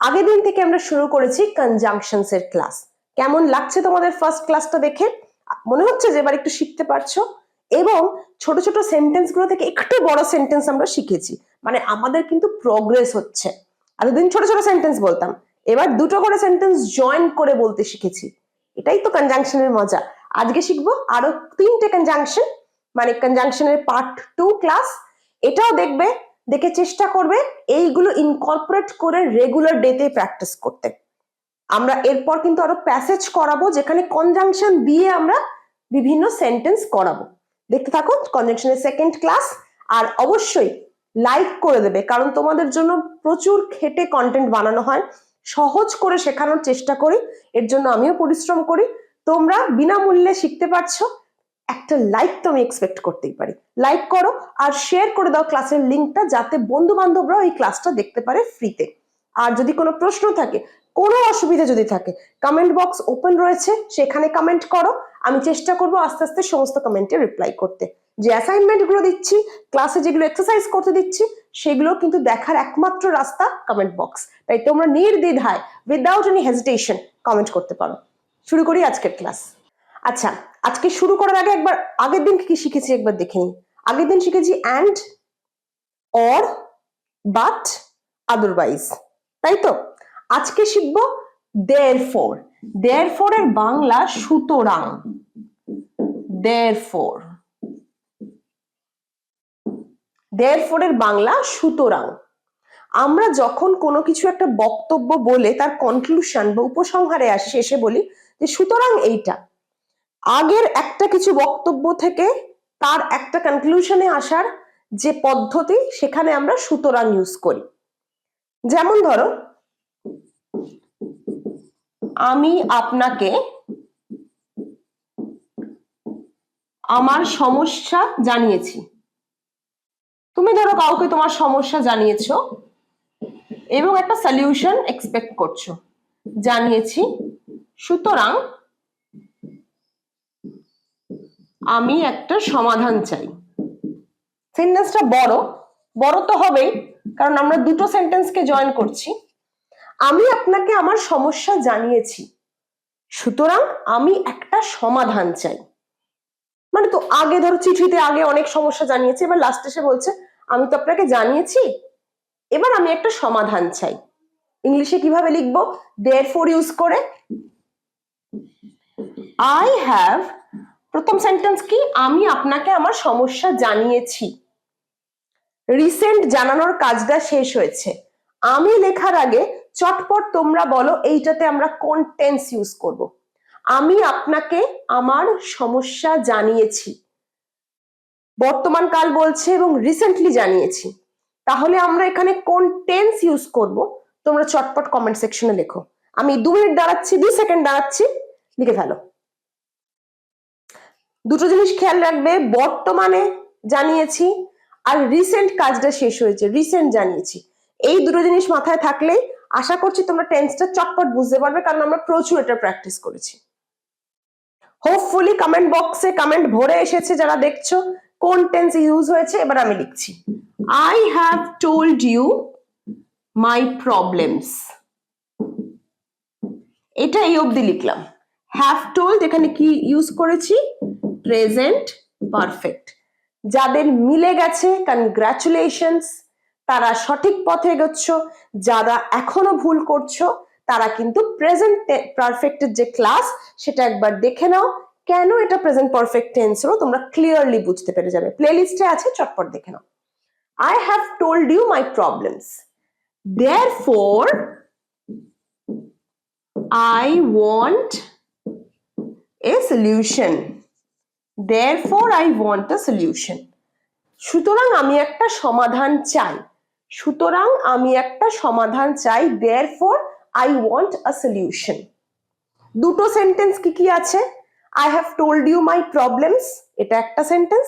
আগের দিন থেকে আমরা শুরু করেছি কনজাংশনস এর ক্লাস। কেমন লাগছে তোমাদের ফার্স্ট ক্লাসটা দেখে? মনে হচ্ছে যে এবার একটু শিখতে পারছো এবং ছোট ছোট সেন্টেন্স গুলো থেকে একটু বড় সেন্টেন্স আমরা শিখেছি, মানে আমাদের কিন্তু প্রোগ্রেস হচ্ছে। এতদিন ছোট ছোট সেন্টেন্স বলতাম, এবার দুটো করে সেন্টেন্স জয়েন করে বলতে শিখেছি। এটাই তো কনজাংশনের মজা। আজকে শিখবো আরো 3টে কনজাংশন, মানে কনজাংশনের পার্ট 2 ক্লাস। এটাও দেখবে, দেখে চেষ্টা করবে এইগুলো ইনকর্পোরেট করে রেগুলার ডেতে প্র্যাকটিস করতে। আমরা এরপর কিন্তু আরো প্যাসেজ করাবো যেখানে কনজাংশন দিয়ে আমরা বিভিন্ন সেন্টেন্স করাবো। দেখতে থাকো কনজাংশনের সেকেন্ড ক্লাস। আর অবশ্যই লাইক করে দেবে, কারণ তোমাদের জন্য প্রচুর খেটে কন্টেন্ট বানানো হয়, সহজ করে শেখানোর চেষ্টা করি, এর জন্য আমিও পরিশ্রম করি। তোমরা বিনামূল্যে শিখতে পারছো, একটা লাইক তো আমি এক্সপেক্ট করতেই পারি। লাইক করো আর শেয়ার করে দাও ক্লাসের লিঙ্কটা, যাতে বন্ধু বান্ধবরাও এই ক্লাসটা দেখতে পারে ফ্রিতে। আর যদি কোনো প্রশ্ন থাকে, কোনো অসুবিধা যদি থাকে, কমেন্ট বক্স ওপেন রয়েছে, সেখানে কমেন্ট করো। আমি চেষ্টা করবো আস্তে আস্তে সমস্ত কমেন্টে রিপ্লাই করতে। যে অ্যাসাইনমেন্ট গুলো দিচ্ছি, ক্লাসে যেগুলো এক্সারসাইজ করতে দিচ্ছি, সেগুলো কিন্তু দেখার একমাত্র রাস্তা কমেন্ট বক্স। তাই তোমরা নির্দ্বিধায় উইদাউট এনি হেজিটেশন কমেন্ট করতে পারো। শুরু করি আজকের ক্লাস। আচ্ছা, আজকে শুরু করার আগে একবার আগের দিন কি শিখেছি একবার দেখে নিই। আগের দিন শিখেছি অ্যান্ড, অর, বাট, আদারওয়াইজ, তাই তো? আজকে শিখবো দেয়ারফর। দেয়ারফর এর বাংলা সুতরাং। দেয়ারফর, দেয়ারফর এর বাংলা সুতরাং। আমরা যখন কোনো কিছু একটা বক্তব্য বলে তার কনক্লুশন বা উপসংহারে আসি, শেষে বলি যে সুতরাং এইটা। আগের একটা কিছু বক্তব্য থেকে তার একটা কনক্লুশনে আসার যে পদ্ধতি, সেখানে আমরা সুতরাং ইউজ করি। যেমন ধরো, আমি আপনাকে আমার সমস্যা জানিয়েছি। তুমি ধরো কাউকে তোমার সমস্যা জানিয়েছো এবং একটা সলিউশন এক্সপেক্ট করছো। জানিয়েছি, সুতরাং আমি একটা সমাধান চাই। সেন্টেন্সটা বড় বড় তো হবেই, কারণ আমরা দুটো সেন্টেন্সকে জয়েন করছি। আমি আপনাকে আমার সমস্যা জানিয়েছি, সুতরাং আমি একটা সমাধান চাই। মানে তো আগে ধরো চিঠিতে আগে অনেক সমস্যা জানিয়েছে, এবার লাস্টে এসে বলছে আমি তো আপনাকে জানিয়েছি, এবার আমি একটা সমাধান চাই। ইংলিশে কিভাবে লিখবো? therefore ইউজ করে আই হ্যাভ, প্রথম সেন্টেন্স কি? আমি আপনাকে আমার সমস্যা জানিয়েছি। রিসেন্ট জানানোর কাজটা শেষ হয়েছে। আমি লেখার আগে চটপট তোমরা বলো এইটাতে আমরা কোন টেন্স ইউজ করব। আমি আপনাকে আমার সমস্যা জানিয়েছি, বর্তমান কাল বলছে এবং রিসেন্টলি জানিয়েছি। তাহলে আমরা এখানে কোন টেন্স ইউজ করব? তোমরা চটপট কমেন্ট সেকশনে লেখো। আমি 2 মিনিট দাঁড়াচ্ছি, 2 সেকেন্ড দাঁড়াচ্ছি, লিখে ফেলো। দুটো জিনিস খেয়াল রাখবে, বর্তমানে জানিয়েছি আর রিসেন্ট কাজটা শেষ হয়েছে, রিসেন্ট জানিয়েছি। এই দুটো জিনিস মাথায় থাকলেই আশা করছি তোমরা টেন্সটা চটপট বুঝতে পারবে, কারণ আমরা প্রচুর এটা প্র্যাকটিস করেছি। হোপফুলি কমেন্ট বক্সে কমেন্ট ভরে এসেছে, যারা দেখছো কোন টেন্স ইউজ হয়েছে। এবার আমি লিখছি, I have told you my problems. এটা এই অবধি লিখলাম। হ্যাভ টোল্ড এখানে কি ইউজ করেছি? Present perfect. যাদের মিলে গেছে কনগ্রাচুলেশনস, তারা সঠিক পথে এগোচ্ছ। যারা এখনো ভুল করছো, তারা কিন্তু প্রেজেন্ট পারফেক্টের যে ক্লাস, সেটা একবার দেখে নাও। কেন এটা প্রেজেন্ট পারফেক্ট টেন্স হলো তোমরা ক্লিয়ারলি বুঝতে পেরে যাবে, প্লেলিস্টে আছে, চটপট দেখে নাও। I have told you my problems. Therefore, I want a solution. Therefore, I want a solution. সুতরাং আমি একটা সমাধান চাই। সুতরাং আমি একটা সমাধান চাই। Therefore, I want a solution. দুটো সেন্টেন্স কি কি আছে? I have told you my problems, এটা একটা sentence.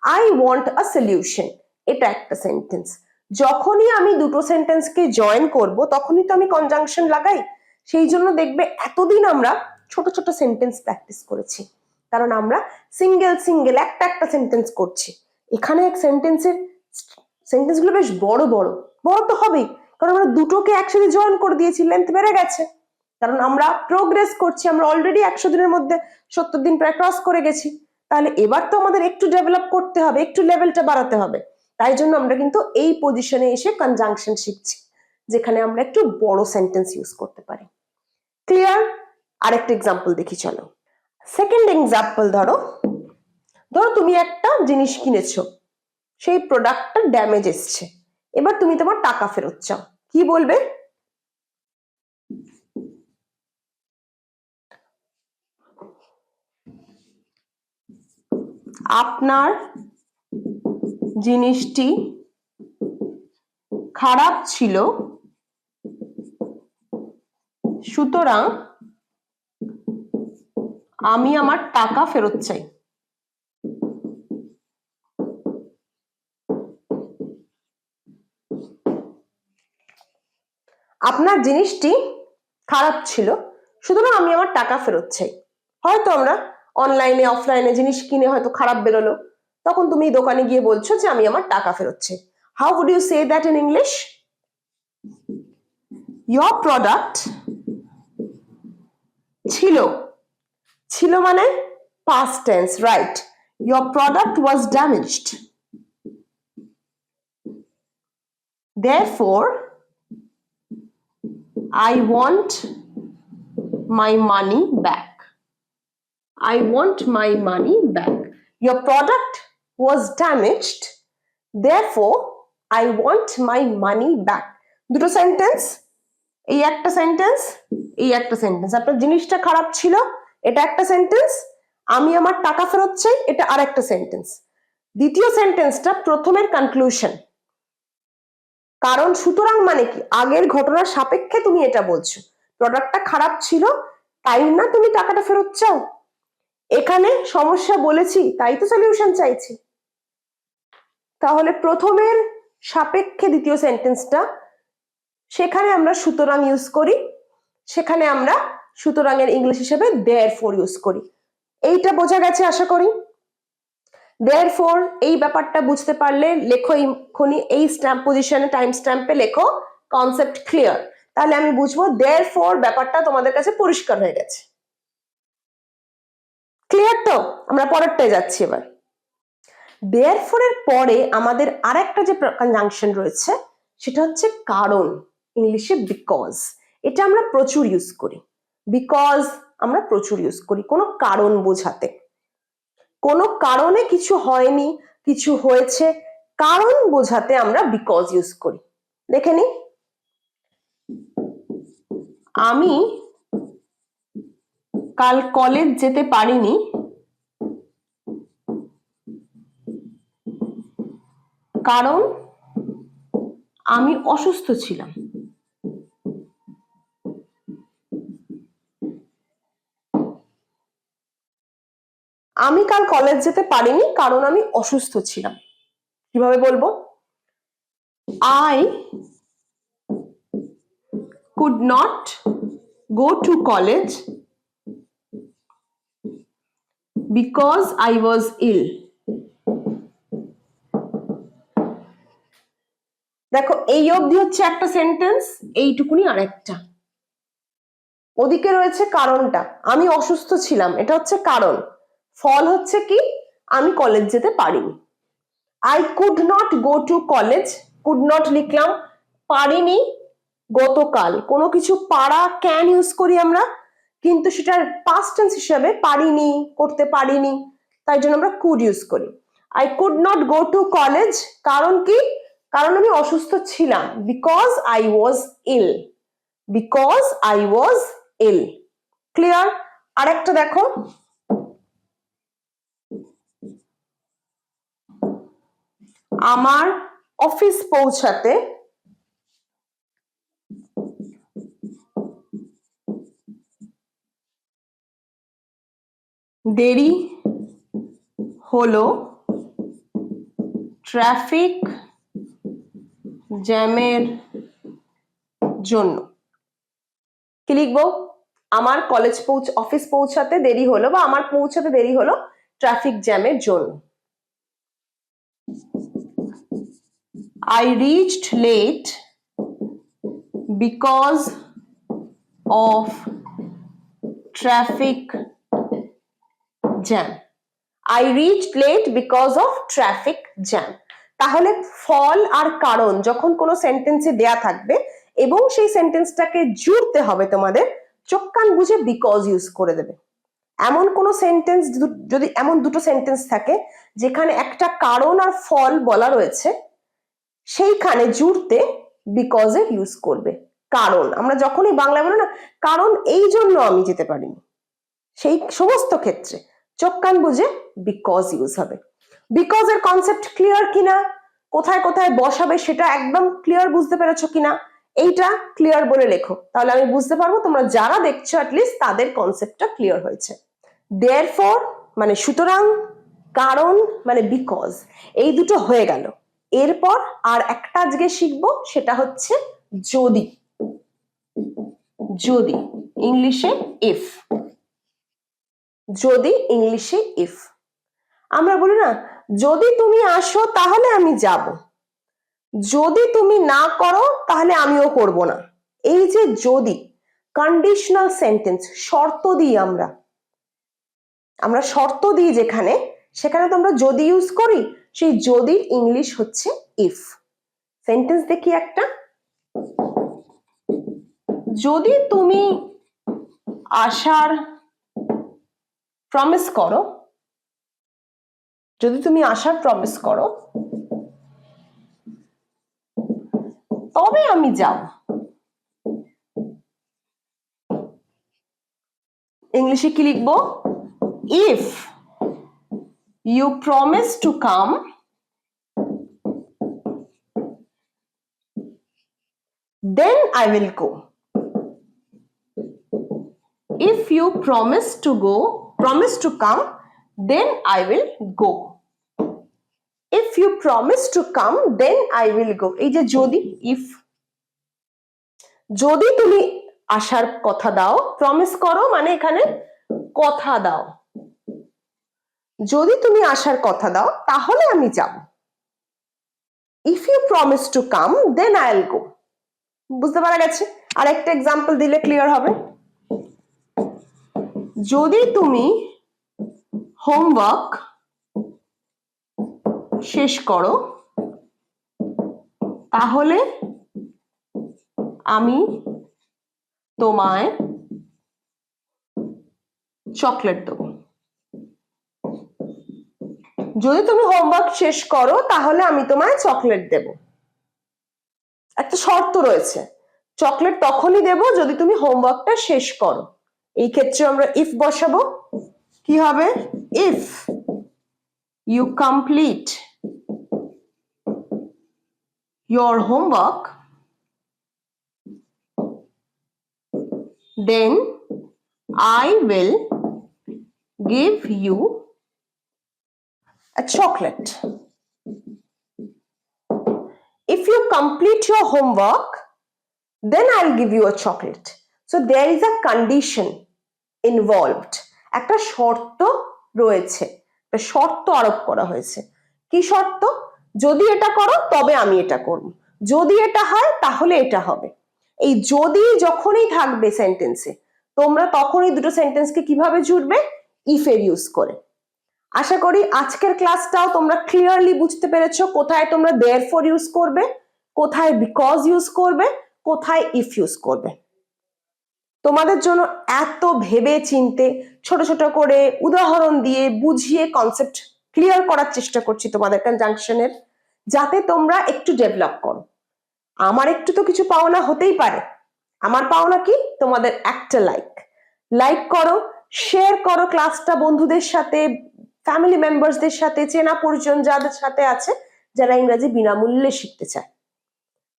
I want a solution, এটা একটা সেন্টেন্স। যখনই আমি দুটো সেন্টেন্সকে জয়েন করব, তখনই তো আমি কনজাংশন লাগাই। সেই জন্য দেখবে এতদিন আমরা ছোট ছোট সেন্টেন্স প্র্যাকটিস করেছি, কারণ আমরা সিঙ্গেল সিঙ্গেল একটা একটা সেন্টেন্স করছি। এখানে এক সেন্টেন্সের সেন্টেন্সগুলো বেশ বড় বড়, বড় তো হবেই, কারণ আমরা দুটোকে একসাথে জয়েন করে দিয়েছি, লেন্থ বেড়ে গেছে। কারণ আমরা প্রোগ্রেস করছি, আমরা অলরেডি 100 দিনের মধ্যে 70 দিন প্রায় ক্রস করে গেছি। তাহলে এবার তো আমাদের একটু ডেভেলপ করতে হবে, একটু লেভেলটা বাড়াতে হবে। তাই জন্য আমরা কিন্তু এই পজিশনে এসে কনজাংশন শিখছি, যেখানে আমরা একটু বড় সেন্টেন্স ইউজ করতে পারি। ক্লিয়ার? আরেকটা এক্সাম্পল দেখি চলো। সেকেন্ড এক্সাম্পল ধরো তুমি একটা জিনিস কিনেছো, সেই প্রোডাক্টটা ড্যামেজ এসছে, এবার তুমি তোমার টাকা ফেরত চাও, কি বলবে? আপনার জিনিসটি খারাপ ছিল, সুতরাং আমি আমার টাকা ফেরত চাই। আপনার জিনিসটি খারাপ ছিল, সুতরাং আমি আমার টাকা ফেরত চাই। হয়তো আমরা অনলাইনে অফলাইনে জিনিস কিনে হয়তো খারাপ বেরোলো, তখন তুমি দোকানে গিয়ে বলছো যে আমি আমার টাকা ফেরত চাই। How would you say that in English? Your product ছিল, ছিল মানে past tense, right? Your product was damaged. Therefore, I want my money back. I want my money back. Your product was damaged. Therefore, I want my money back. দুটো sentence, এই একটা sentence, এই একটা sentence. আপনার জিনিসটা খারাপ ছিল, এটা একটা সেন্টেন্স। আমি আমার টাকা ফেরত চাই, এটা আরেকটা সেন্টেন্স। দ্বিতীয় সেন্টেন্সটা প্রথমের কনক্লুশন। কারণ সুতরাং মানে কি, আগের ঘটনার সাপেক্ষে তুমি এটা বলছো, প্রোডাক্টটা খারাপ ছিল তাই না তুমি টাকাটা ফেরত চাও। এখানে সমস্যা বলেছি তাই তো সলিউশন চাইছি। তাহলে প্রথমের সাপেক্ষে দ্বিতীয় সেন্টেন্সটা, সেখানে আমরা সুতরাং ইউজ করি, সেখানে আমরা সুতরাং এর ইংলিশ হিসেবে therefore ইউজ করি। এইটা বোঝা গেছে আশা করি। therefore এই ব্যাপারটা বুঝতে পারলে লেখো এক্ষুনি এই স্ট্যাম্প পজিশনে, টাইম স্ট্যাম্পে লেখো কনসেপ্ট ক্লিয়ার। তাহলে আমি বুঝবো therefore ব্যাপারটা তোমাদের কাছে পরিষ্কার হয়ে গেছে। ক্লিয়ার তো? আমরা পরেরটায় যাচ্ছি এবার। therefore এর পরে আমাদের আরেকটা যে কনজাংশন রয়েছে সেটা হচ্ছে কারণ, ইংলিশে বিকজ। এটা আমরা প্রচুর ইউজ করি, বিকজ আমরা প্রচুর ইউজ করি কোনো কারণ বোঝাতে। কোনো কারণে কিছু হয়নি, কিছু হয়েছে, কারণ বোঝাতে আমরা বিকজ ইউজ করি। দেখে নি, আমি কাল কলেজ যেতে পারিনি কারণ আমি অসুস্থ ছিলাম। আমি কাল কলেজ যেতে পারিনি কারণ আমি অসুস্থ ছিলাম। কিভাবে বলবো? I could not go to college because I was ill. দেখো এই অবধি হচ্ছে একটা সেন্টেন্স, এইটুকুনি আরেকটা। ওদিকে রয়েছে কারণটা, আমি অসুস্থ ছিলাম, এটা হচ্ছে কারণ। ফল হচ্ছে কি, আমি কলেজ যেতে পারিনি। I could not go to college, could not লিখলাম, পারিনি গতকাল। কোনো কিছু পারা ক্যান ইউজ করি আমরা, কিন্তু সেটার পাস্ট টেন্স হিসেবে পারিনি, করতে পারিনি, তাই জন্য আমরা কুড ইউজ করি। I could not go to college কারণ কি, কারণ আমি অসুস্থ ছিলাম, because I was ill, because I was ill. Clear? আরেকটা দেখো, আমার অফিস পৌঁছাতে দেরি হলো ট্রাফিক জ্যামের জন্য। কি লিখবো? আমার অফিস পৌঁছাতে দেরি হলো, বা আমার পৌঁছাতে দেরি হলো ট্রাফিক জ্যামের জন্য। I reached late because of traffic jam. I reached late because of traffic jam. তাহলে ফল আর কারণ যখন কোনো সেন্টেন্সে দেয়া থাকবে এবং সেই সেন্টেন্সটাকে জুড়তে হবে তোমাদের, চোখ কান বুঝে বিকজ ইউজ করে দেবে। এমন কোনো সেন্টেন্স যদি এমন দুটো সেন্টেন্স থাকে যেখানে একটা কারণ আর ফল বলা রয়েছে, সেইখানে জুড়তে বিকজ এর ইউজ করবে। কারণ আমরা যখনই বাংলায় বলি না কারণ এই জন্য আমি যেতে পারিনি, সেই সমস্ত ক্ষেত্রে চোখ কান বুঝে বিকজ ইউজ হবে। বিকজ এর কনসেপ্ট ক্লিয়ার কিনা, কোথায় কোথায় বসাবে সেটা একদম ক্লিয়ার বুঝতে পেরেছো কিনা, এইটা ক্লিয়ার বলে লেখো, তাহলে আমি বুঝতে পারবো তোমরা যারা দেখছো অ্যাটলিস্ট তাদের কনসেপ্টটা ক্লিয়ার হয়েছে। দেয়ারফর মানে সুতরাং, কারণ মানে বিকজ, এই দুটো হয়ে গেল। এরপর আর একটা আজকে শিখবো, সেটা হচ্ছে যদি। যদি ইংলিশে ইফ, যদি ইংলিশে ইফ। আমরা বলি না যদি তুমি আসো তাহলে আমি যাব, যদি তুমি না করো তাহলে আমিও করব না। এই যে যদি, কন্ডিশনাল সেন্টেন্স, শর্ত দিই আমরা শর্ত দিই যেখানে, সেখানে তো আমরা যদি ইউজ করি, সেই যদির ইংলিশ হচ্ছে ইফ। সেন্টেন্স দেখি একটা, যদি তুমি আসার প্রমিস করো, যদি তুমি আসার প্রমিস করো তবে আমি যাব। ইংলিশে কি লিখবো? If you promise to come then I will go. If you promise to come, then I will go. If you promise to come, then I will go. এই যে যদি, if, যদি তুমি আসার কথা দাও, প্রমিস করো মানে এখানে কথা দাও, যদি তুমি আসার কথা দাও তাহলে আমি যাব। If you promise to come, then I'll go. বুঝতে পারা গেছে? আর একটা এক্সাম্পল দিলে ক্লিয়ার হবে। যদি তুমি হোমওয়ার্ক শেষ করো তাহলে আমি তোমায় চকলেট দেবো। যদি তুমি হোমওয়ার্ক শেষ করো তাহলে আমি তোমায় চকলেট দেব। একটা শর্ত রয়েছে, চকলেট তখনই দেব যদি তুমি হোমওয়ার্কটা শেষ করো। এই ক্ষেত্রে আমরা ইফ বসাবো, কি হবে? If you complete your homework, then I will give you a chocolate. If you complete your homework, then I'll give you a chocolate. So there is a condition involved. একটা শর্ত রয়েছে, একটা শর্ত আরোপ করা হয়েছে। কি শর্ত? যদি এটা করো তবে আমি এটা করব, যদি এটা হয় তাহলে এটা হবে। এই যদি যখনই থাকবে সেন্টেন্সে, তোমরা তখনই দুটো সেন্টেন্সকে কিভাবে জুড়বে? ইফ এর ইউজ করে। আশা করি আজকের ক্লাসটাও তোমরা ক্লিয়ারলি বুঝতে পেরেছো কোথায় তোমরা দেয়ারফর ইউজ করবে, কোথায় বিকজ ইউজ করবে, কোথায় ইফ ইউজ করবে। তোমাদের জন্য এত ভেবে চিনতে ছোট ছোট করে উদাহরণ দিয়ে বুঝিয়ে কনসেপ্ট ক্লিয়ার করার চেষ্টা করছি তোমাদের কনজাংশনের, যাতে তোমরা একটু ডেভেলপ করো। আমার একটু তো কিছু পাওনা হতেই পারে। আমার পাওনা কি? তোমাদের একটা লাইক করো, শেয়ার করো ক্লাসটা বন্ধুদের সাথে, ফ্যামিলি মেম্বারসদের সাথে, চেনা পরিজন যাদের সাথে আছে যারা ইংরেজি বিনামূল্যে শিখতে চায়,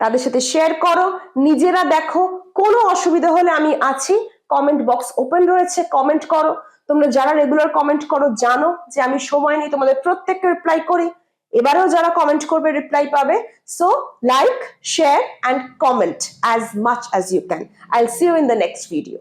তাদের সাথে শেয়ার করো। নিজেরা দেখো, কোনো অসুবিধা হলে আমি আছি, কমেন্ট বক্স ওপেন রয়েছে, কমেন্ট করো। তোমরা যারা রেগুলার কমেন্ট করো জানো যে আমি সময় নিয়ে তোমাদের প্রত্যেককে রিপ্লাই করি। এবারেও যারা কমেন্ট করবে রিপ্লাই পাবে। So like, share and comment as much as you can. I'll see you in the next video.